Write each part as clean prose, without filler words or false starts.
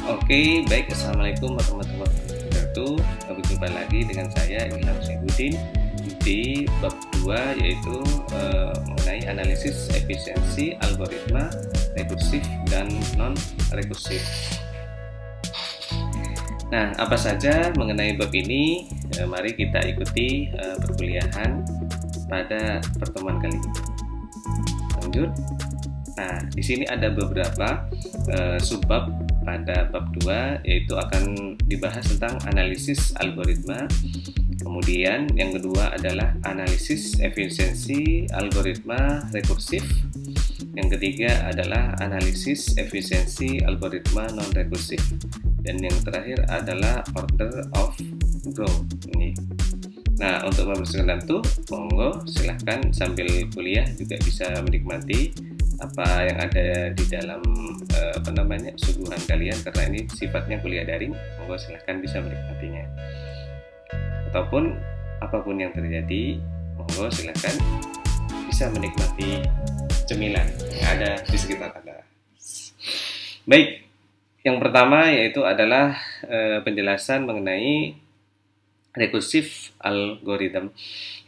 Oke, baik. Assalamualaikum warahmatullahi wabarakatuh. Berjumpa lagi dengan saya Ilham Syaifuddin di bab 2, yaitu mengenai analisis efisiensi algoritma rekursif dan non-rekursif. Nah, apa saja mengenai bab ini? Mari kita ikuti perkuliahan pada pertemuan kali ini. Lanjut. Nah, di sini ada beberapa subbab pada bab 2, yaitu akan dibahas tentang analisis algoritma. Kemudian yang kedua adalah analisis efisiensi algoritma rekursif. Yang ketiga adalah analisis efisiensi algoritma non-rekursif. Dan yang terakhir adalah order of growth. Ini. Nah, untuk membersihkan itu, monggo silahkan sambil kuliah juga bisa menikmati apa yang ada di dalam suguhan kalian, karena ini sifatnya kuliah daring. Monggo silahkan bisa menikmatinya, ataupun apapun yang terjadi, monggo silahkan bisa menikmati cemilan yang ada di sekitar Anda. Baik, yang pertama yaitu adalah penjelasan mengenai rekursif algoritma.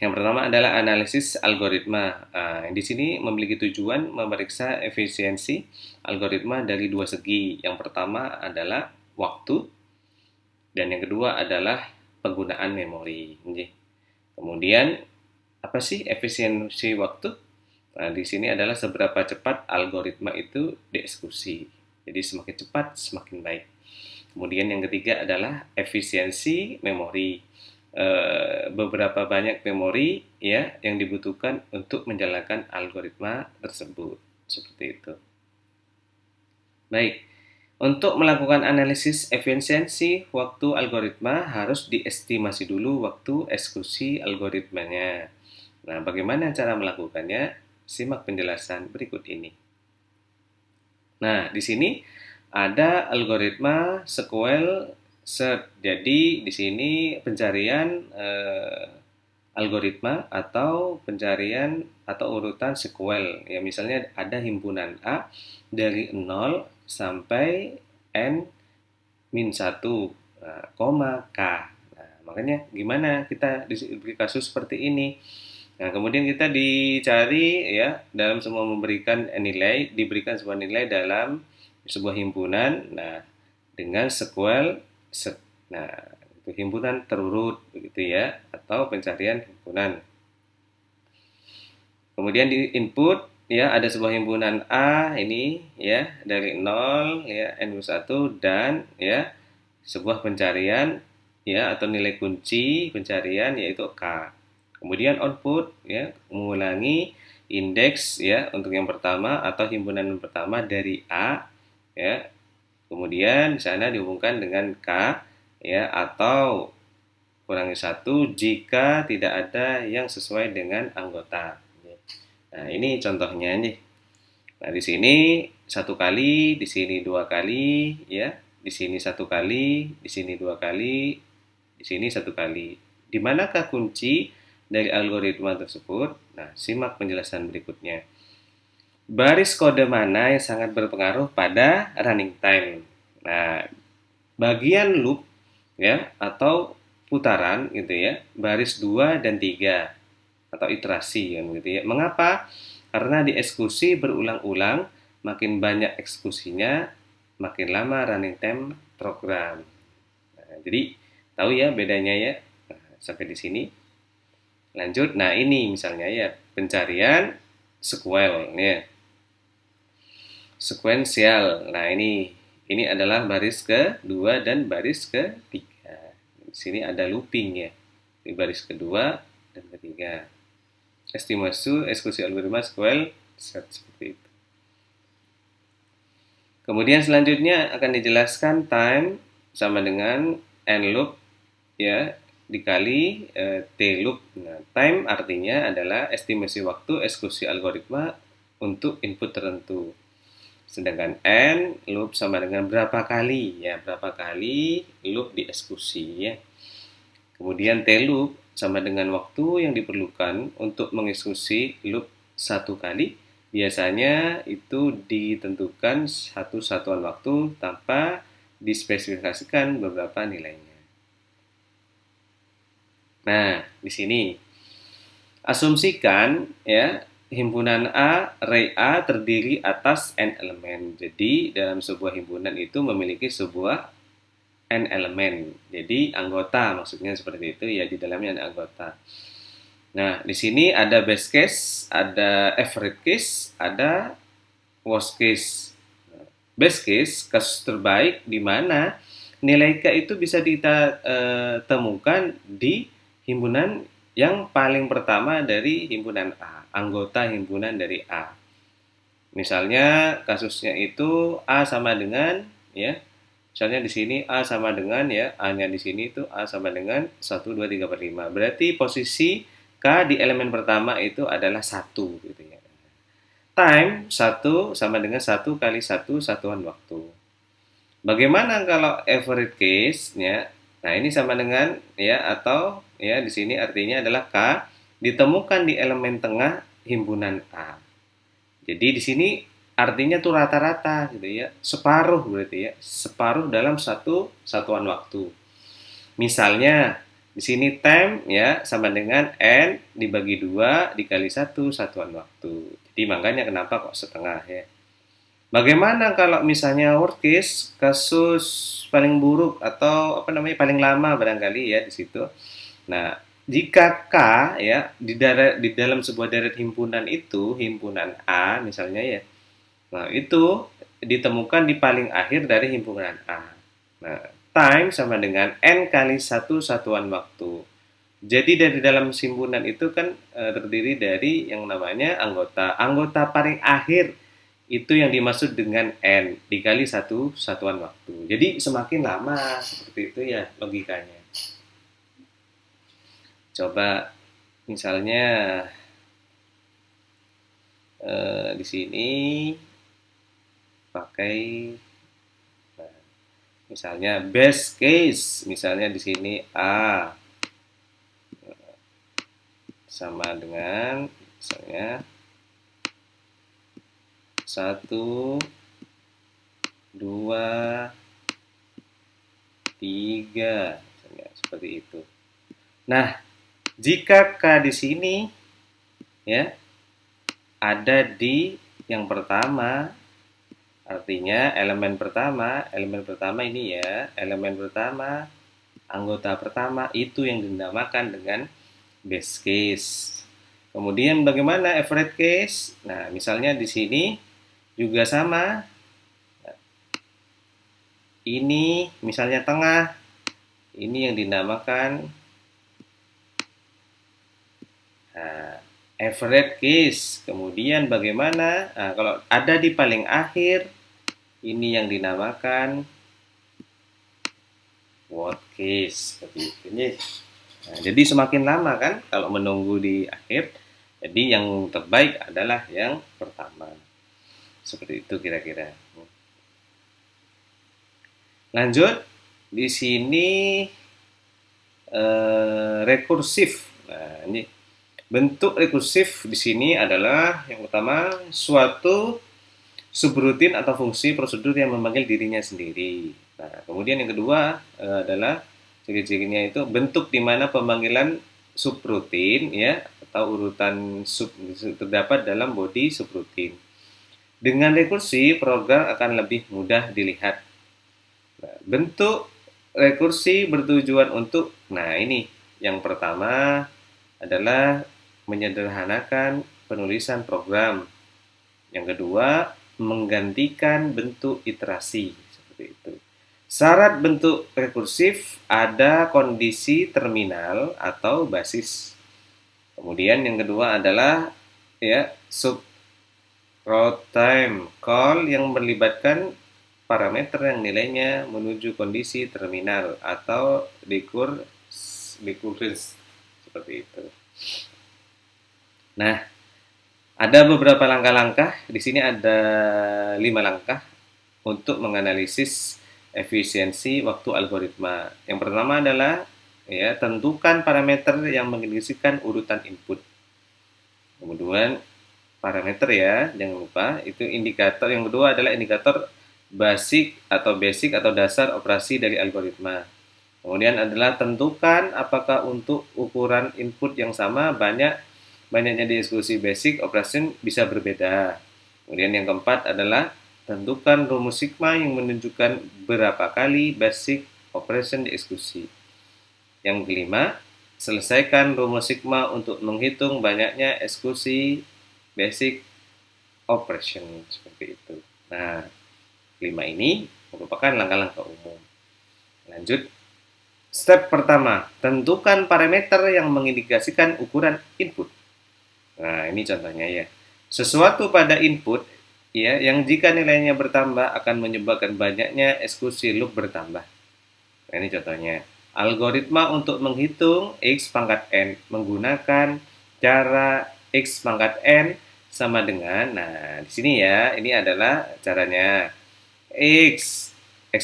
Yang pertama adalah analisis algoritma. Di sini memiliki tujuan memeriksa efisiensi algoritma dari dua segi. Yang pertama adalah waktu, dan yang kedua adalah penggunaan memori. Kemudian apa sih efisiensi waktu? Nah, di sini adalah seberapa cepat algoritma itu dieksekusi. Jadi semakin cepat semakin baik. Kemudian yang ketiga adalah efisiensi memori. Beberapa banyak memori ya yang dibutuhkan untuk menjalankan algoritma tersebut, seperti itu. Baik, untuk melakukan analisis efisiensi waktu algoritma harus diestimasi dulu waktu eksekusi algoritmanya. Nah, bagaimana cara melakukannya? Simak penjelasan berikut ini. Nah, di sini ada algoritma SQL search. Jadi di sini pencarian algoritma atau pencarian atau urutan SQL. Ya, misalnya ada himpunan A dari 0 sampai n-1, koma K. Nah, makanya gimana kita diberi kasus seperti ini? Nah, kemudian kita dicari ya dalam semua memberikan nilai, diberikan sebuah nilai dalam sebuah himpunan. Nah, dengan SQL set. Nah, itu himpunan terurut begitu ya, atau pencarian himpunan. Kemudian di input ya ada sebuah himpunan A ini ya dari 0 ya n-1 dan ya sebuah pencarian ya atau nilai kunci pencarian yaitu K. Kemudian output ya mengulangi indeks ya untuk yang pertama atau himpunan yang pertama dari A ya. Kemudian di sana dihubungkan dengan K ya atau kurangi 1 jika tidak ada yang sesuai dengan anggota. Nah, ini contohnya nih. Nah, di sini 1 kali, di sini 2 kali ya, di sini 1 kali, di sini 2 kali, di sini 1 kali. Di manakah kunci dari algoritma tersebut? Nah, simak penjelasan berikutnya. Baris kode mana yang sangat berpengaruh pada running time? Nah, bagian loop ya atau putaran gitu ya, baris 2 dan 3 atau iterasi kan gitu ya. Mengapa? Karena dieksekusi berulang-ulang, makin banyak eksekusinya, makin lama running time program. Nah, jadi tahu ya bedanya ya. Nah, sampai di sini. Lanjut, nah ini misalnya ya pencarian SQL ya, sekuensial. Nah ini adalah baris kedua dan baris ketiga. Di sini ada looping ya, di baris kedua dan ketiga. Estimasi eksekusi algoritma SQL seperti itu. Kemudian selanjutnya akan dijelaskan time sama dengan n loop ya dikali t loop. Nah, time artinya adalah estimasi waktu eksekusi algoritma untuk input tertentu. Sedangkan n loop sama dengan berapa kali ya, berapa kali loop dieksekusi ya. Kemudian t loop sama dengan waktu yang diperlukan untuk mengeksekusi loop 1 kali. Biasanya itu ditentukan satu satuan waktu tanpa dispesifikasikan beberapa nilainya. Nah, di sini asumsikan ya himpunan A, array A terdiri atas n elemen. Jadi dalam sebuah himpunan itu memiliki sebuah n elemen. Jadi anggota maksudnya seperti itu ya, di dalamnya ada anggota. Nah, di sini ada best case, ada average case, ada worst case. Best case, kasus terbaik di mana nilai K itu bisa kita temukan di himpunan yang paling pertama dari himpunan A, anggota himpunan dari A. Misalnya kasusnya itu A sama dengan ya. Misalnya di sini A sama dengan ya, A-nya di sini itu A sama dengan 1 2 3 4 5. Berarti posisi K di elemen pertama itu adalah 1 gitu ya. Time 1 sama dengan 1 kali 1 satuan waktu. Bagaimana kalau average case-nya? Nah, ini sama dengan ya, atau ya di sini artinya adalah K ditemukan di elemen tengah himpunan A. Jadi di sini artinya tuh rata-rata gitu ya, separuh berarti ya, separuh dalam satu satuan waktu. Misalnya di sini time ya sama dengan n dibagi 2 dikali 1 satuan waktu. Jadi makanya kenapa kok setengah ya. Bagaimana kalau misalnya worst case, kasus paling buruk atau apa namanya paling lama barangkali ya di situ. Nah, jika K ya di dalam sebuah deret himpunan itu, himpunan A misalnya ya. Nah, itu ditemukan di paling akhir dari himpunan A. Nah, time sama dengan n kali 1 satuan waktu. Jadi dari dalam himpunan itu kan terdiri dari yang namanya anggota. Anggota paling akhir itu yang dimaksud dengan n dikali 1 satuan waktu. Jadi semakin lama seperti itu ya logikanya. Coba misalnya di sini pakai misalnya best case, misalnya di sini A sama dengan misalnya 1 2 3 misalnya seperti itu. Nah, jika K di sini ya ada di yang pertama, artinya elemen pertama ini ya, elemen pertama, anggota pertama itu yang dinamakan dengan best case. Kemudian bagaimana average case? Nah, misalnya di sini juga sama. Ini misalnya tengah, ini yang dinamakan average case. Kemudian bagaimana? Nah, kalau ada di paling akhir, ini yang dinamakan worst case. Seperti itu. Nah, jadi semakin lama kan kalau menunggu di akhir, jadi yang terbaik adalah yang pertama. Seperti itu kira-kira. Lanjut, di sini rekursif. Nah, ini bentuk rekursif di sini adalah yang pertama suatu subrutin atau fungsi prosedur yang memanggil dirinya sendiri. Nah, kemudian yang kedua adalah ciri-cirinya itu bentuk di mana pemanggilan subrutin ya atau urutan sub terdapat dalam body subrutin. Dengan rekursi program akan lebih mudah dilihat. Nah, bentuk rekursi bertujuan untuk ini yang pertama adalah menyederhanakan penulisan program. Yang kedua, menggantikan bentuk iterasi seperti itu. Syarat bentuk rekursif ada kondisi terminal atau basis. Kemudian yang kedua adalah ya subroutine call yang melibatkan parameter yang nilainya menuju kondisi terminal atau recurrence seperti itu. Nah, ada beberapa langkah-langkah. Di sini ada 5 langkah untuk menganalisis efisiensi waktu algoritma. Yang pertama adalah ya tentukan parameter yang mengindikasikan urutan input. Kemudian parameter ya, jangan lupa itu indikator. Yang kedua adalah indikator basic atau dasar operasi dari algoritma. Kemudian adalah tentukan apakah untuk ukuran input yang sama banyaknya dieksekusi basic operation bisa berbeda. Kemudian yang keempat adalah tentukan rumus sigma yang menunjukkan berapa kali basic operation dieksekusi. Yang kelima, selesaikan rumus sigma untuk menghitung banyaknya eksekusi basic operation seperti itu. Nah, 5 ini merupakan langkah-langkah umum. Lanjut, step pertama, tentukan parameter yang mengindikasikan ukuran input. Nah, ini contohnya ya. Sesuatu pada input ya yang jika nilainya bertambah akan menyebabkan banyaknya eksekusi loop bertambah. Nah, ini contohnya. Algoritma untuk menghitung x pangkat n menggunakan cara x pangkat n sama dengan, nah di sini ya, ini adalah caranya. X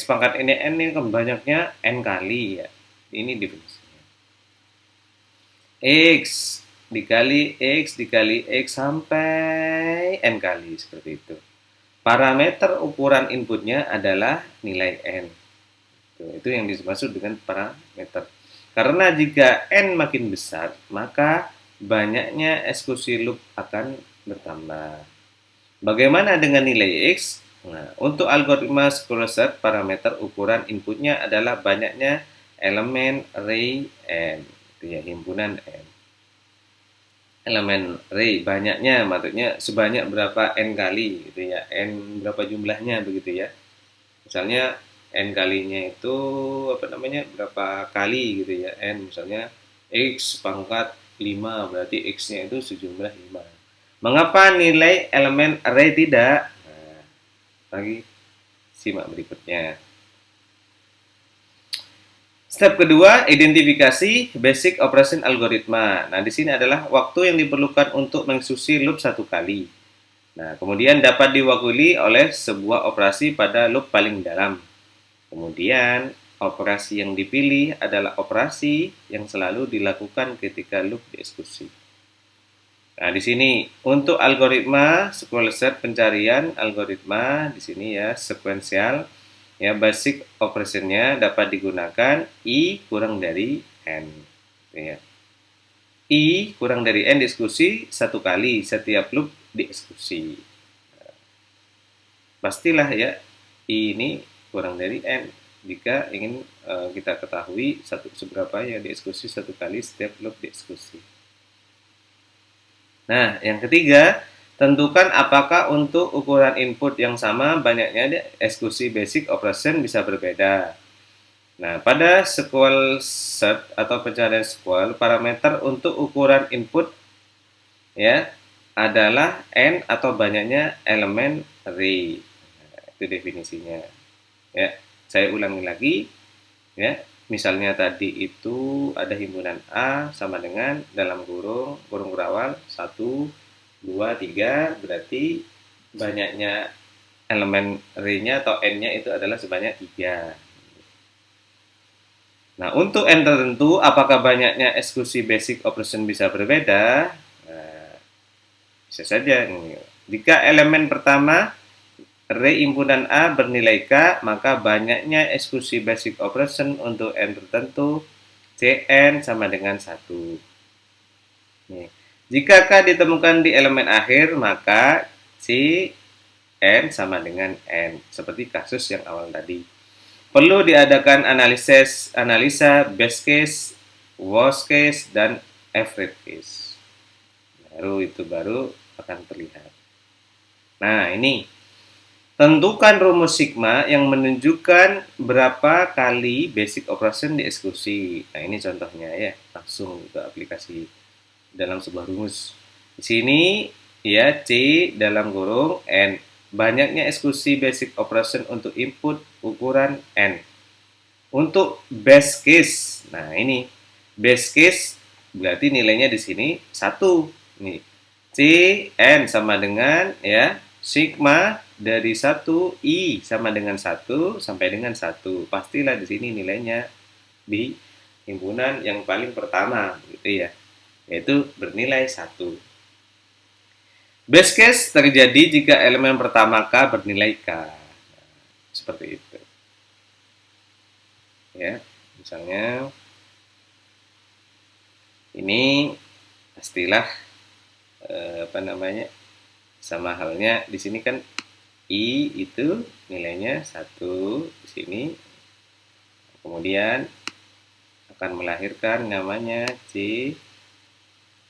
pangkat n ini kan banyaknya n kali ya. Ini definisinya. X dikali x sampai n kali seperti itu. Parameter ukuran inputnya adalah nilai n. Itu yang dimaksud dengan parameter. Karena jika n makin besar, maka banyaknya eksekusi loop akan bertambah. Bagaimana dengan nilai x? Nah, untuk algoritma square set, parameter ukuran inputnya adalah banyaknya elemen array n, itu ya, himpunan n. Elemen array banyaknya maksudnya sebanyak berapa n kali, gitu ya, n berapa jumlahnya begitu ya. Misalnya n kalinya itu berapa kali gitu ya, n misalnya x pangkat 5, berarti x-nya itu sejumlah 5. Mengapa nilai elemen array tidak? Nah, lagi simak berikutnya. Step kedua, identifikasi basic operation algoritma. Nah, di sini adalah waktu yang diperlukan untuk mengeksekusi loop satu kali. Nah, kemudian dapat diwakili oleh sebuah operasi pada loop paling dalam. Kemudian, operasi yang dipilih adalah operasi yang selalu dilakukan ketika loop dieksekusi. Nah, di sini untuk algoritma square set pencarian algoritma di sini ya sequential ya, basic operation-nya dapat digunakan I kurang dari n. Ya. I kurang dari n dieksekusi satu kali setiap loop dieksekusi. Nah, pastilah ya I ini kurang dari n jika ingin kita ketahui seberapa yang dieksekusi satu kali setiap loop dieksekusi. Nah, yang ketiga, tentukan apakah untuk ukuran input yang sama banyaknya eksekusi basic operation bisa berbeda. Nah, pada square set atau pencarian square, parameter untuk ukuran input ya adalah n atau banyaknya elemen array. Nah, itu definisinya. Ya, saya ulangi lagi ya. Misalnya tadi itu ada himpunan A sama dengan dalam kurung berawal 1, 2, 3, berarti banyaknya elemen array-nya atau n-nya itu adalah sebanyak 3. Nah, untuk n tertentu apakah banyaknya eksekusi basic operation bisa berbeda? Nah, bisa saja. Jika elemen pertama array himpunan A bernilai K, maka banyaknya eksekusi basic operation untuk n tertentu Cn sama dengan 1. Nih. Jika K ditemukan di elemen akhir, maka Cn sama dengan n, seperti kasus yang awal tadi. Perlu diadakan analisa best case, worst case, dan average case. Baru akan terlihat. Nah, ini tentukan rumus sigma yang menunjukkan berapa kali basic operation dieksekusi. Nah, ini contohnya ya, langsung ke aplikasi dalam sebuah rumus. Di sini ya C dalam kurung n, banyaknya eksekusi basic operation untuk input ukuran n. Untuk best case, nah ini best case berarti nilainya di sini 1. Nih, C n sama dengan ya sigma dari 1 I sama dengan 1 sampai dengan 1. Pastilah di sini nilainya di himpunan yang paling pertama gitu ya, yaitu bernilai 1. Best case terjadi jika elemen pertama K bernilai K. seperti itu. Ya, misalnya ini pastilah sama halnya di sini kan I itu nilainya 1 di sini, kemudian akan melahirkan namanya C.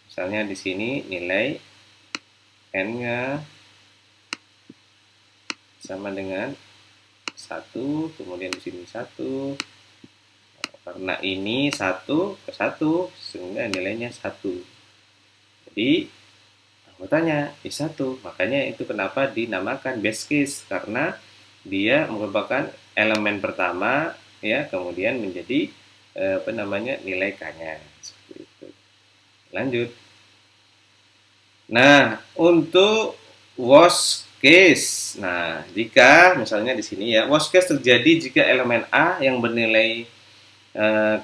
Misalnya di sini nilai N-nya sama dengan 1, kemudian di sini 1. Karena ini 1 ke 1 sehingga nilainya 1. Jadi anggotanya I1. Makanya itu kenapa dinamakan base case, karena dia merupakan elemen pertama ya, kemudian menjadi nilai K-nya seperti itu. Lanjut. Nah, untuk worst case. Nah, jika misalnya di sini ya, worst case terjadi jika elemen A yang bernilai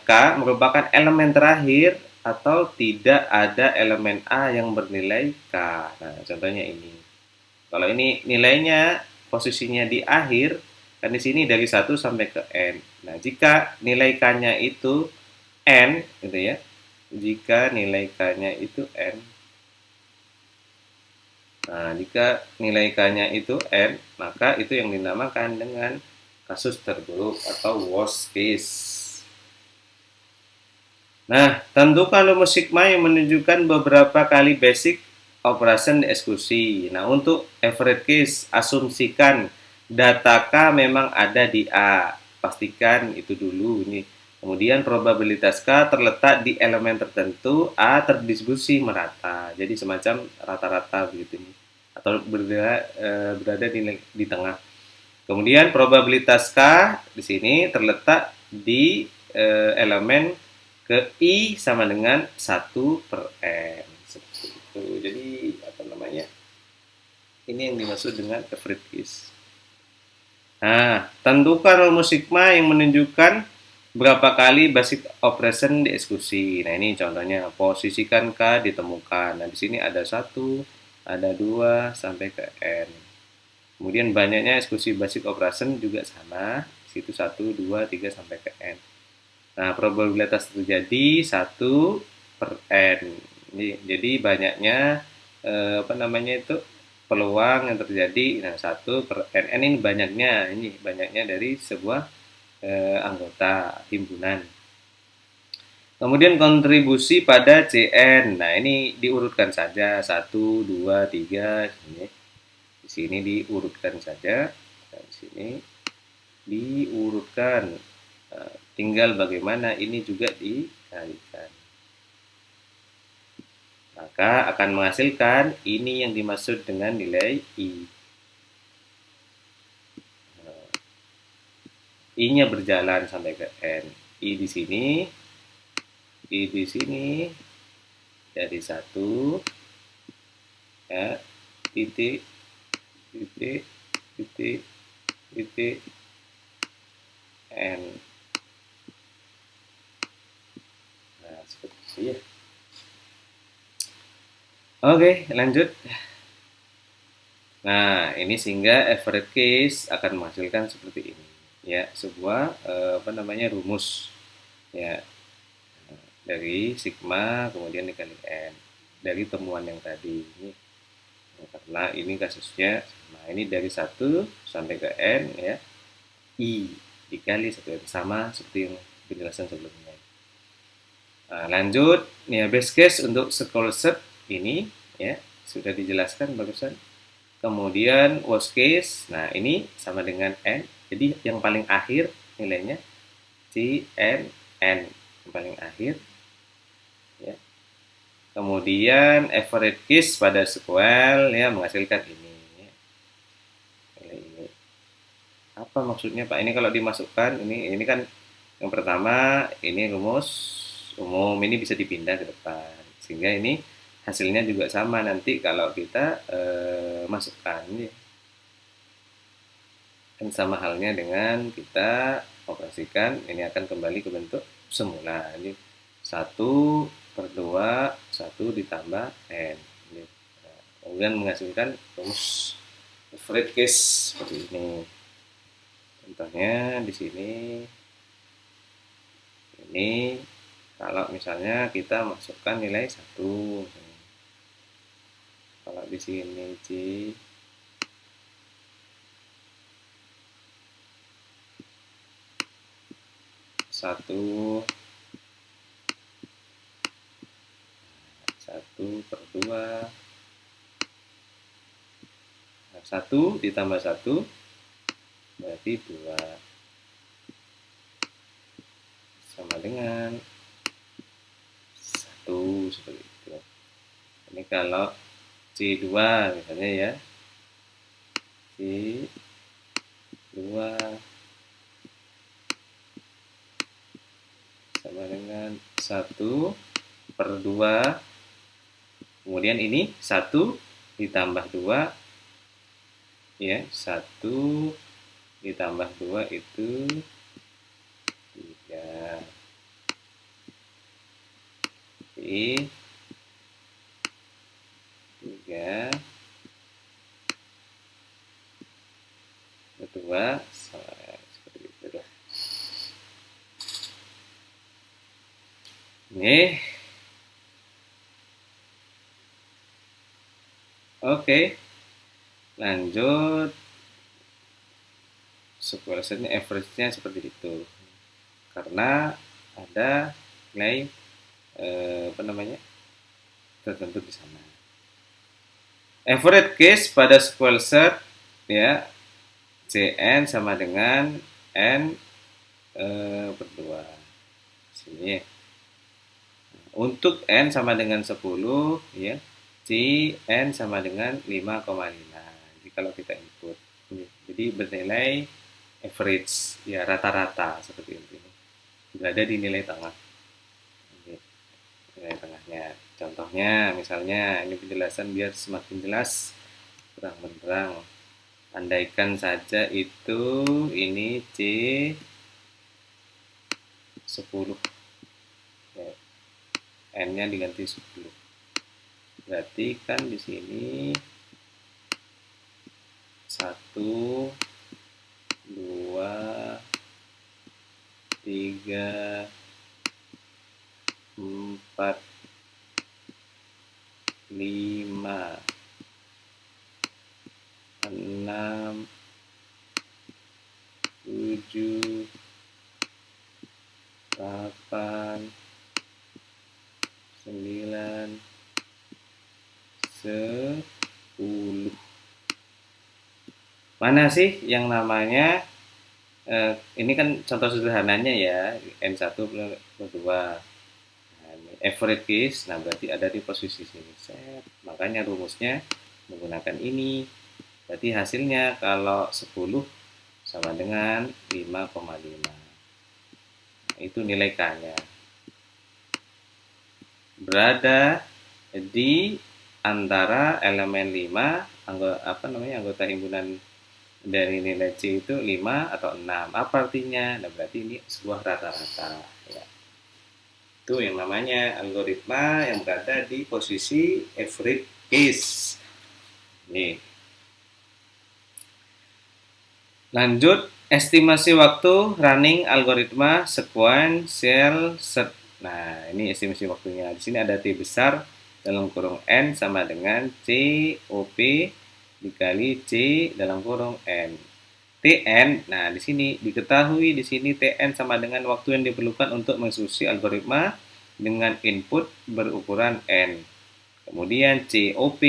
K merupakan elemen terakhir atau tidak ada elemen A yang bernilai K. Nah, contohnya ini. Kalau ini nilainya posisinya di akhir, kan di sini dari 1 sampai ke N. Nah, jika nilai K-nya itu N, gitu ya. Jika nilai K-nya itu N. Nah, jika nilai K-nya itu N, maka itu yang dinamakan dengan kasus terburuk atau worst case. Nah, tentukan rumus sigma yang menunjukkan beberapa kali basic operation dieksekusi. Nah, untuk average case, asumsikan data K memang ada di A. Pastikan itu dulu ini. Kemudian probabilitas K terletak di elemen tertentu, A terdistribusi merata. Jadi semacam rata-rata begitu ini. Atau berada di tengah. Kemudian probabilitas K di sini terletak di elemen ke I sama dengan 1 per N. Seperti itu. Jadi, ini yang dimaksud dengan average case. Nah, tentukan rumus sigma yang menunjukkan berapa kali basic operation dieksekusi. Nah, ini contohnya. Posisikan K ditemukan. Nah, di sini ada 1, ada 2, sampai ke N. Kemudian banyaknya eksekusi basic operation juga sama. Di situ 1, 2, 3, sampai ke N. Nah, probabilitas terjadi 1 per N. Jadi banyaknya peluang yang terjadi. Nah, 1 per N. N ini banyaknya dari sebuah anggota himpunan. Kemudian kontribusi pada CN. Nah, ini diurutkan saja 1, 2, 3 ini. Di sini diurutkan saja. Nah, di sini diurutkan. Tinggal bagaimana ini juga dikalikan. Maka akan menghasilkan ini yang dimaksud dengan nilai I. I-nya berjalan sampai ke N. I di sini dari 1 ya, titik N. Nah, seperti itu ya. Oke, lanjut. Nah, ini sehingga average case akan menghasilkan seperti ini. Ya, sebuah rumus ya, dari sigma kemudian dikali N dari temuan yang tadi ini. Karena ini kasusnya, nah ini dari 1 sampai ke N ya, I dikali 1 sama seperti yang penjelasan sebelumnya. Nah, lanjut ya, base case untuk school set ini ya sudah dijelaskan barusan. Kemudian worst case, nah ini sama dengan N. Jadi yang paling akhir nilainya C N N yang paling akhir ya. Kemudian average case pada sequel ya menghasilkan ini. Ini. Apa maksudnya Pak? Ini kalau dimasukkan ini kan yang pertama ini rumus umum, ini bisa dipindah ke depan sehingga ini hasilnya juga sama nanti kalau kita masukkan ya. Dan sama halnya dengan kita operasikan, ini akan kembali ke bentuk semula. Ini 1 per 2, 1 ditambah N. Ini. Nah, kemudian menghasilkan rumus average case seperti ini. Contohnya di sini ini kalau misalnya kita masukkan nilai 1. Kalau di sini C 1 per 2, 1 ditambah 1 berarti 2 sama dengan 1, seperti itu. Ini kalau C2 misalnya ya, C2 sama dengan 1 per 2, kemudian ini 1 ditambah 2 ya, 1 ditambah 2 itu 3. Jadi 3 2 seperti itu lah. Ini oke, lanjut. Square setnya average-nya seperti itu, karena ada nilai tertentu di sana. Average case pada square set ya, Cn sama dengan n per 2 sini. Untuk n sama dengan 10 ya, Cn sama dengan 5,5. Jadi kalau kita input ini, jadi bernilai average ya, rata-rata seperti ini, berada di nilai tengah. Ini nilai tengahnya. Contohnya misalnya ini penjelasan biar semakin jelas terang benderang. Andaikan saja itu ini C 10 ya, n-nya diganti 10. Berarti kan di sini 1 2 3 4 5 6 7 8 9 10. Mana sih yang namanya ini kan contoh sederhananya ya, N1 per 2. Nah, average case, nah berarti ada di posisi sini. Set. Makanya rumusnya menggunakan ini. Berarti hasilnya kalau 10 sama dengan 5,5. Nah, itu nilai K-nya. Berada di antara elemen 5, anggota himpunan dari nilai C itu 5 atau 6. Apa artinya? Nah, berarti ini sebuah rata-rata ya. Itu yang namanya algoritma yang berada di posisi average case. Nih. Lanjut, estimasi waktu running algoritma sequential search. Nah, ini estimasi waktunya. Di sini ada T besar dalam kurung N sama dengan COP dikali C dalam kurung N. Tn, nah di sini diketahui di sini Tn sama dengan waktu yang diperlukan untuk mengeksekusi algoritma dengan input berukuran N. Kemudian COP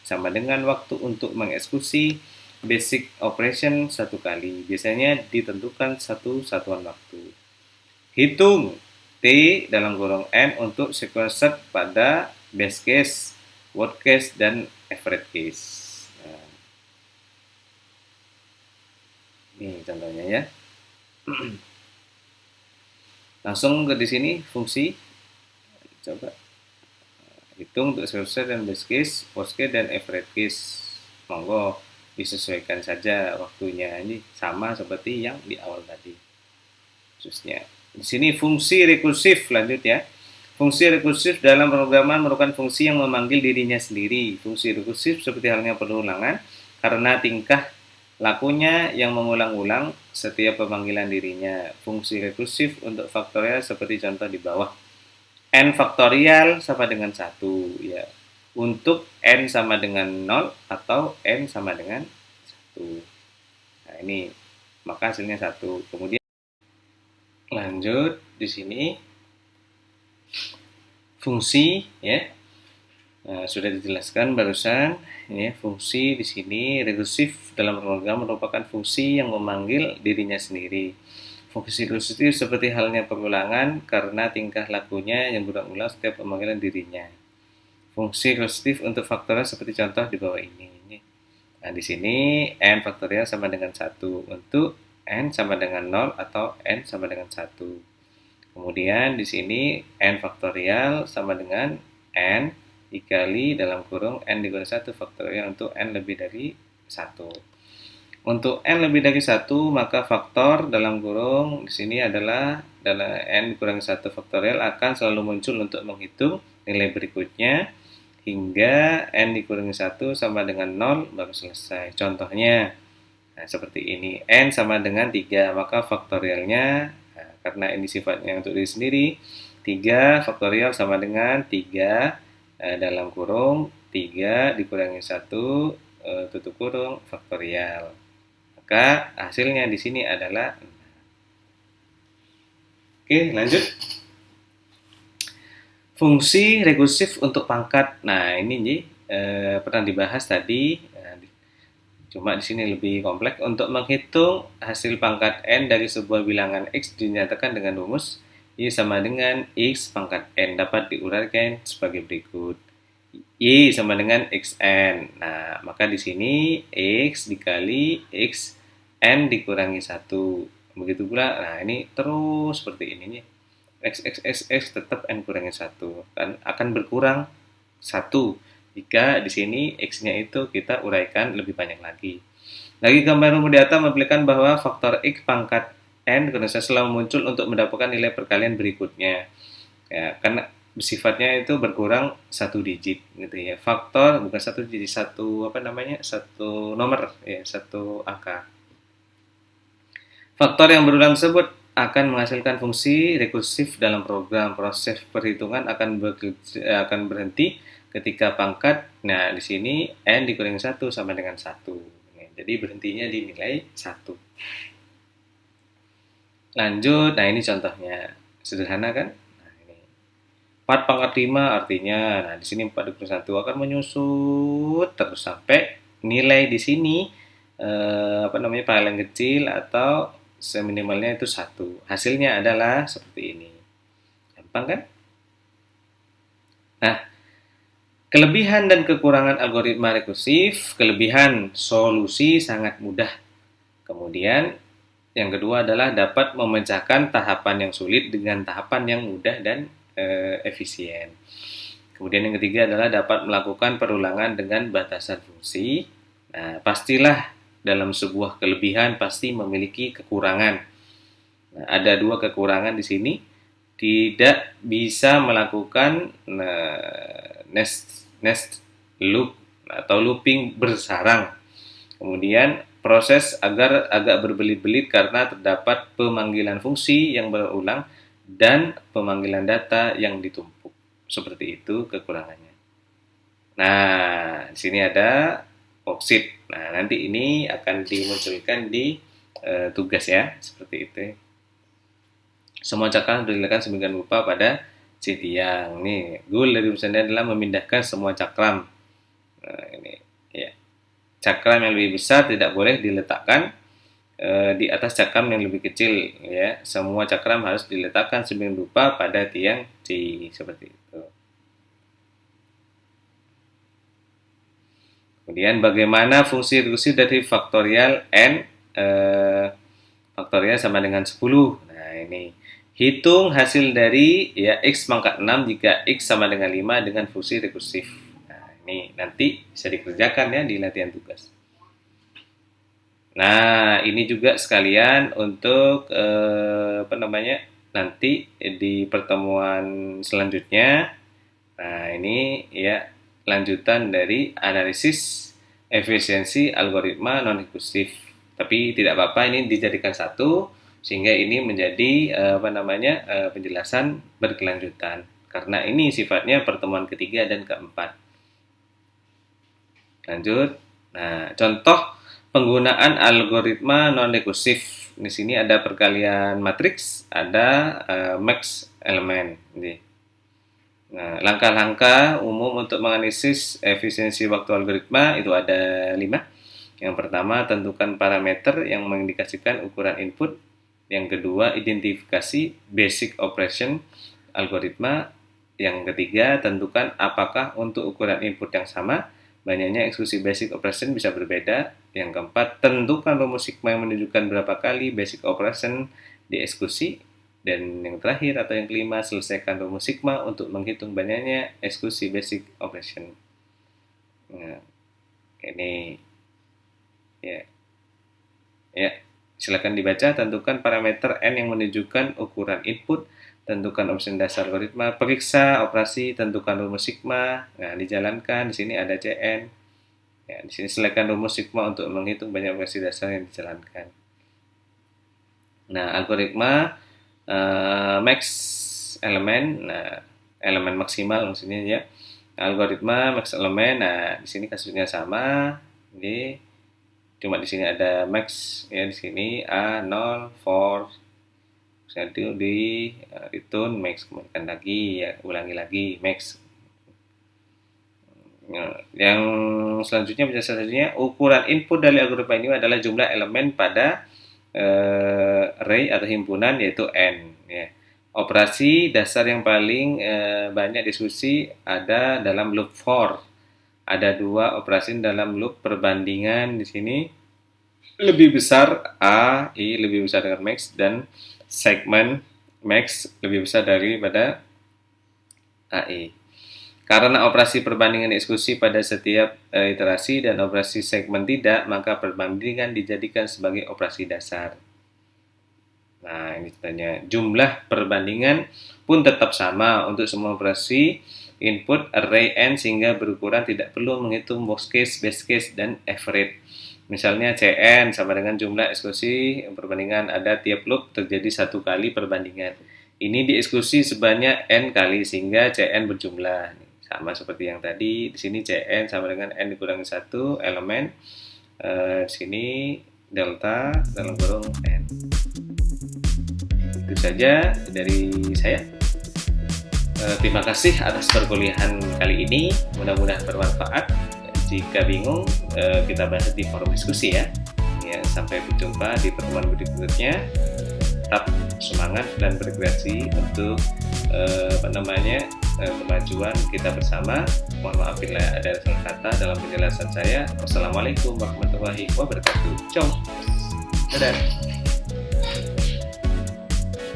sama dengan waktu untuk mengeksekusi basic operation 1 kali. Biasanya ditentukan 1 satuan waktu. Hitung T dalam kurung N untuk sequence search pada base case, worst case, dan average case. Nah, ini contohnya ya. Langsung ke di sini fungsi. Coba hitung untuk sequence search dan base case, worst case, dan average case. Monggo disesuaikan saja waktunya, ini sama seperti yang di awal tadi. Khususnya di sini fungsi rekursif, lanjut ya. Fungsi rekursif dalam pemrograman merupakan fungsi yang memanggil dirinya sendiri. Fungsi rekursif seperti halnya perulangan karena tingkah lakunya yang mengulang-ulang setiap pemanggilan dirinya. Fungsi rekursif untuk faktorial seperti contoh di bawah. N faktorial sama dengan 1 ya. Untuk N sama dengan 0 atau N sama dengan 1. Nah, ini maka hasilnya 1. Kemudian lanjut di sini fungsi ya. Nah, sudah dijelaskan barusan ya, fungsi di sini rekursif dalam program merupakan fungsi yang memanggil dirinya sendiri. Fungsi rekursif seperti halnya pengulangan karena tingkah lakunya yang berulang-ulang setiap pemanggilan dirinya. Fungsi rekursif untuk faktorial seperti contoh di bawah ini. Nah, di sini n faktorial sama dengan 1 untuk n sama dengan 0 atau n sama dengan 1. Kemudian di sini n faktorial sama dengan n dikali dalam kurung n dikurangi 1 faktorial untuk n lebih dari 1. Untuk n lebih dari 1 maka faktor dalam kurung di sini adalah n dikurangi 1 faktorial akan selalu muncul untuk menghitung nilai berikutnya hingga n dikurangi 1 sama dengan 0 baru selesai. Contohnya seperti ini, n sama dengan 3 maka faktorialnya karena ini sifatnya untuk diri sendiri, 3 faktorial sama dengan 3 dalam kurung 3 dikurangi 1 tutup kurung faktorial. Maka hasilnya di sini adalah 6. Oke, lanjut. Fungsi rekursif untuk pangkat. Nah, ini pernah dibahas tadi. Cuma di sini lebih kompleks. Untuk menghitung hasil pangkat n dari sebuah bilangan x dinyatakan dengan rumus Y sama dengan X pangkat N dapat diuraikan sebagai berikut. Y sama dengan XN. Nah, maka di sini X dikali X N dikurangi 1. Begitu pula, nah ini terus seperti ini nih. X tetap N kurangi 1. Kan akan berkurang 1 jika di sini X-nya itu kita uraikan lebih banyak lagi. Lagi gambar umum di atas memperlihatkan bahwa faktor X pangkat N selalu muncul untuk mendapatkan nilai perkalian berikutnya. Ya, karena sifatnya itu berkurang 1 digit gitu ya. Faktor bukan 1 digit, satu nomor ya, 1 angka. Faktor yang berulang tersebut akan menghasilkan fungsi rekursif dalam program. Proses perhitungan akan berhenti ketika pangkat. Nah, di sini N dikurangi 1 sama dengan 1. Jadi berhentinya di nilai 1. Lanjut, nah ini contohnya. Sederhana kan? Nah, ini 4 pangkat 5 artinya, nah di sini 4 dikurangi 1 akan menyusut terus sampai nilai di sini paling kecil atau seminimalnya itu 1. Hasilnya adalah seperti ini. Gampang kan? Nah, kelebihan dan kekurangan algoritma rekursif. Kelebihan, solusi sangat mudah. Kemudian yang kedua adalah dapat memecahkan tahapan yang sulit dengan tahapan yang mudah dan efisien. Kemudian yang ketiga adalah dapat melakukan perulangan dengan batasan fungsi. Nah, pastilah dalam sebuah kelebihan pasti memiliki kekurangan. Nah, ada 2 kekurangan di sini. Tidak bisa melakukan nest loop atau looping bersarang. Kemudian proses agar agak berbelit-belit karena terdapat pemanggilan fungsi yang berulang dan pemanggilan data yang ditumpuk. Seperti itu kekurangannya. Nah, di sini ada worksheet. Nah, nanti ini akan dimunculkan di tugas ya, seperti itu. Semua cakram diletakkan sedemikian rupa pada sheet yang nih. Goal dari perusahaan adalah memindahkan semua cakram. Nah, ini ya. Cakram yang lebih besar tidak boleh diletakkan di atas cakram yang lebih kecil ya. Semua cakram harus diletakkan sedemikian rupa pada tiang C seperti itu. Kemudian bagaimana fungsi rekursif dari faktorial n faktorial sama dengan 10. Nah, ini hitung hasil dari ya x pangkat 6 jika x sama dengan 5 dengan fungsi rekursif. Ini nanti bisa dikerjakan ya di latihan tugas. Nah, ini juga sekalian untuk nanti di pertemuan selanjutnya. Nah, ini ya lanjutan dari analisis efisiensi algoritma non rekursif. Tapi tidak apa-apa, ini dijadikan satu sehingga ini menjadi penjelasan berkelanjutan. Karena ini sifatnya pertemuan ketiga dan keempat. Lanjut. Nah, contoh penggunaan algoritma non-rekursif. Di sini ada perkalian matriks, ada max elemen. Nah, langkah-langkah umum untuk menganalisis efisiensi waktu algoritma itu ada 5. Yang pertama, tentukan parameter yang mengindikasikan ukuran input. Yang kedua, identifikasi basic operation algoritma. Yang ketiga, tentukan apakah untuk ukuran input yang sama, banyaknya eksekusi basic operation bisa berbeda. Yang keempat, tentukan rumus sigma yang menunjukkan berapa kali basic operation dieksekusi. Dan yang terakhir atau yang kelima, selesaikan rumus sigma untuk menghitung banyaknya eksekusi basic operation. Nah, ini ya, silakan dibaca. Tentukan parameter n yang menunjukkan ukuran input, tentukan opsi dasar algoritma, periksa operasi, tentukan rumus sigma. Nah, dijalankan. Di sini ada Cn. Ya, di sini selesaikan rumus sigma untuk menghitung banyak operasi dasar yang dijalankan. Nah, algoritma max elemen, nah elemen maksimal maksudnya ya. Algoritma max elemen, nah di sini kasusnya sama. Ini cuma di sini ada max ya, di sini A0 for itu di return max, kemudian lagi ya, ulangi lagi max. Nah, yang selanjutnya penjelasannya, ukuran input dari algoritma ini adalah jumlah elemen pada array atau himpunan, yaitu n ya. Operasi dasar yang paling banyak diskusi ada dalam loop for. Ada 2 operasi dalam loop perbandingan. Di sini lebih besar A, I lebih besar dengan max, dan segmen max lebih besar daripada AI. Karena operasi perbandingan eksekusi pada setiap iterasi dan operasi segmen tidak, maka perbandingan dijadikan sebagai operasi dasar. Nah, ini tanya jumlah perbandingan pun tetap sama untuk semua operasi input array n, sehingga berukuran tidak perlu menghitung worst case, best case, dan average. Misalnya Cn sama dengan jumlah eksekusi perbandingan ada tiap loop terjadi 1 kali perbandingan. Ini dieksekusi sebanyak n kali sehingga Cn berjumlah. Sama seperti yang tadi, di sini Cn sama dengan n dikurangi 1 elemen, di sini delta dalam kurung n. Itu saja dari saya. Terima kasih atas perkuliahan kali ini, mudah-mudahan bermanfaat. Jika bingung, kita bahas di forum diskusi ya. Sampai berjumpa di pertemuan berikutnya. Tetap semangat dan berkreasi untuk kemajuan kita bersama. Mohon maaf bila ada salah kata dalam penjelasan saya. Wassalamualaikum warahmatullahi wabarakatuh. Ciao. Dadah.